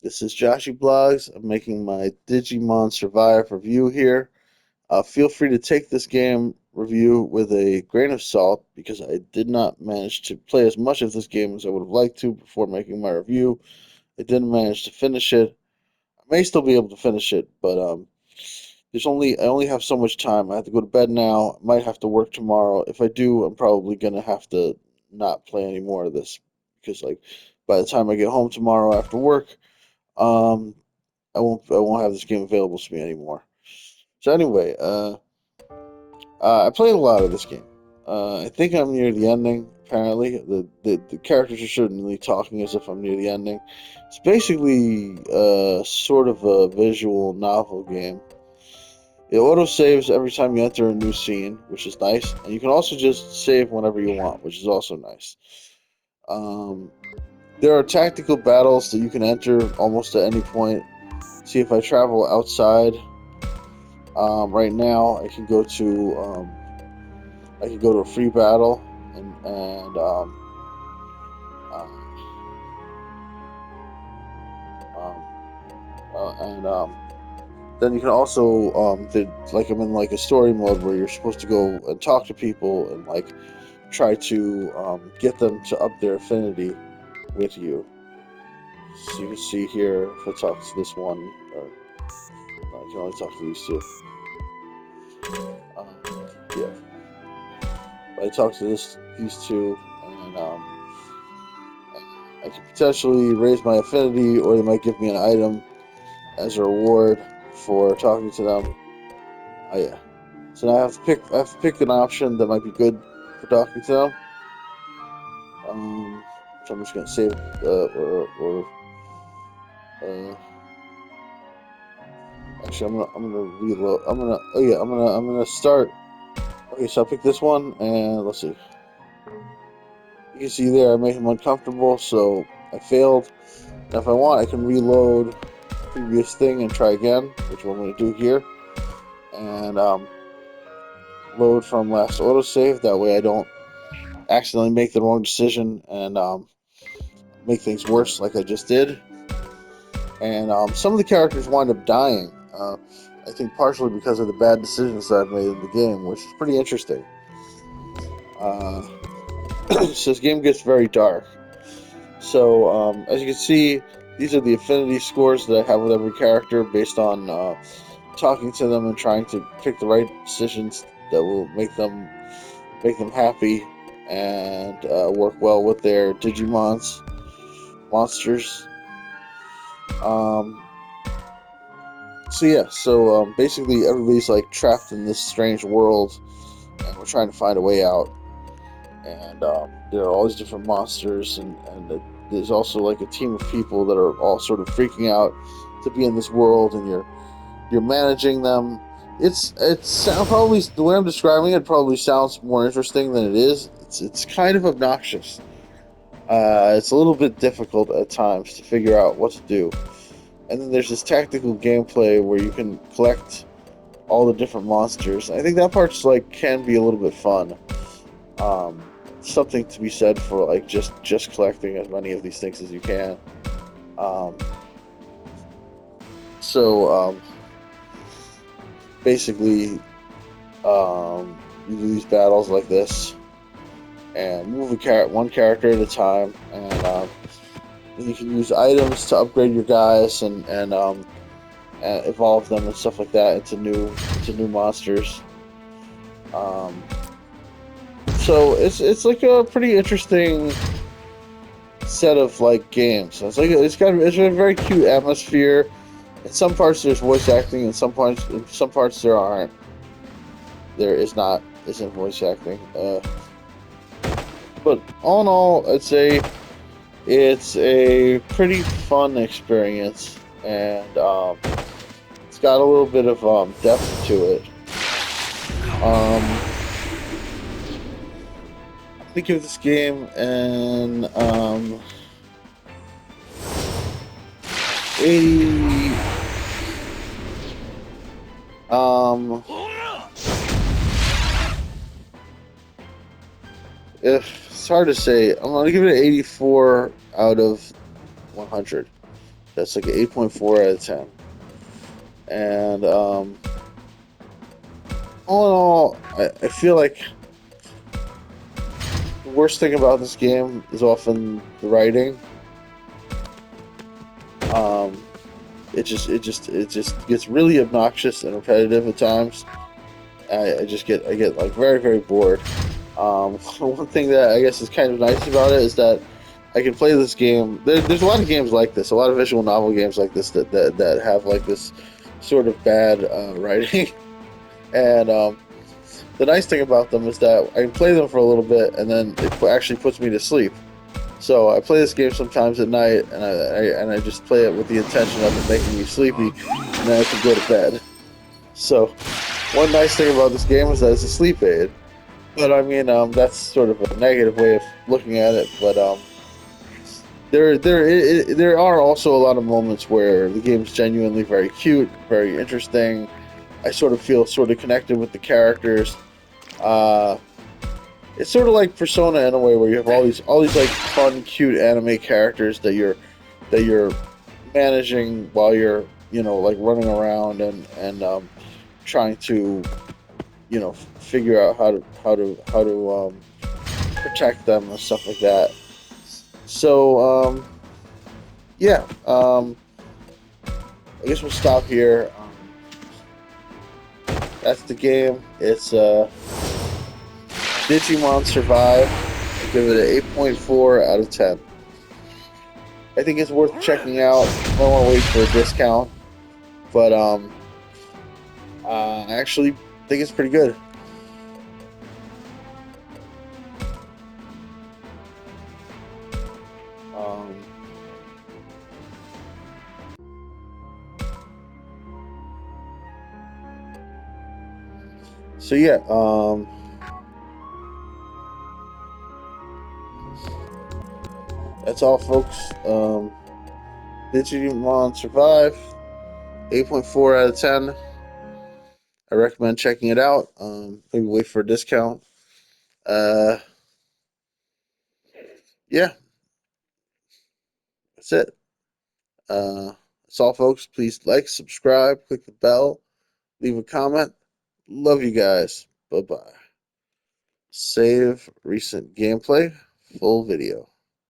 This is Joshy Blogs. I'm making my Digimon Survive review here. Feel free to take this game review with a grain of salt because I did not manage to play as much of this game as I would have liked to before making my review. I didn't manage to finish it. I may still be able to finish it, but I only have so much time. I have to go to bed now. I might have to work tomorrow. If I do, I'm probably gonna have to not play any more of this because by the time I get home tomorrow after work, um, I won't have this game available to me anymore. So anyway, I played a lot of this game. I think I'm near the ending. Apparently, the characters are certainly talking as if I'm near the ending. It's basically sort of a visual novel game. It auto saves every time you enter a new scene, which is nice, and you can also just save whenever you want, which is also nice. Um, there are tactical battles that you can enter almost at any point. See, if I travel outside, right now, I can go to a free battle uh, um, and then you can also like I'm in like a story mode where you're supposed to go and talk to people and like try to get them to up their affinity with you. So you can see here if I talk to this one, or no, I can only talk to these two. Um, yeah, I talk to these two, and I can potentially raise my affinity, or they might give me an item as a reward for talking to them. Oh yeah. So now I have to pick an option that might be good for talking to them. So I'm just gonna save or uh, actually I'm gonna reload. I'm gonna start. Okay, so I'll pick this one and let's see. You can see there I made him uncomfortable, so I failed. Now if I want, I can reload the previous thing and try again, which I'm gonna do here, and load from last autosave. That way I don't accidentally make the wrong decision and make things worse like I just did. And some of the characters wind up dying. I think partially because of the bad decisions that I've made in the game, which is pretty interesting. Uh, so this game gets very dark. So as you can see, these are the affinity scores that I have with every character based on talking to them and trying to pick the right decisions that will make them happy and work well with their Digimons monsters. Um, basically everybody's like trapped in this strange world, and we're trying to find a way out. And there are all these different monsters, and there's also like a team of people that are all sort of freaking out to be in this world, and you're managing them. Probably the way I'm describing it probably sounds more interesting than it is. It's kind of obnoxious. It's a little bit difficult at times to figure out what to do. And then there's this tactical gameplay where you can collect all the different monsters. I think that part's like can be a little bit fun. Um, Something to be said for like just collecting as many of these things as you can. Um, so basically, you do these battles like this and move one character at a time, and you can use items to upgrade your guys and evolve them and stuff like that into new monsters. Um, so it's like a pretty interesting set of like games. It's a very cute atmosphere. In some parts there's voice acting, in some parts there aren't. There is not isn't voice acting. But all in all, I'd say it's a pretty fun experience, and it's got a little bit of depth to it. Um, I give this game an 80. Um, if it's hard to say, I'm gonna give it an 84 out of 100. That's like an 8.4 out of 10. And all in all, I feel like the worst thing about this game is often the writing. Um, it just gets really obnoxious and repetitive at times. I get like very very bored. One thing that I guess is kind of nice about it is that I can play this game. There's a lot of games like this, a lot of visual novel games like this that have like this sort of bad writing. And the nice thing about them is that I can play them for a little bit, and then it actually puts me to sleep. So I play this game sometimes at night, and I just play it with the intention of it making me sleepy, and then I can go to bed. So one nice thing about this game is that it's a sleep aid. But I mean, that's sort of a negative way of looking at it. But there are also a lot of moments where the game's genuinely very cute, very interesting. I sort of feel sort of connected with the characters. Uh, it's sort of like Persona in a way, where you have all these like fun, cute anime characters that you're managing while you're like running around and trying to figure out how to protect them and stuff like that. So yeah, I guess we'll stop here. That's the game. It's Digimon Survive. I give it an 8.4 out of 10. I think it's worth checking out. I don't want to wait for a discount, but I actually think it's pretty good. Um, so yeah, that's all, folks. Digimon Survive, 8.4 out of 10. I recommend checking it out. Maybe wait for a discount. Uh, yeah, that's it. That's all, folks. Please like, subscribe, click the bell, leave a comment. Love you guys. Bye bye. Save recent gameplay, full video.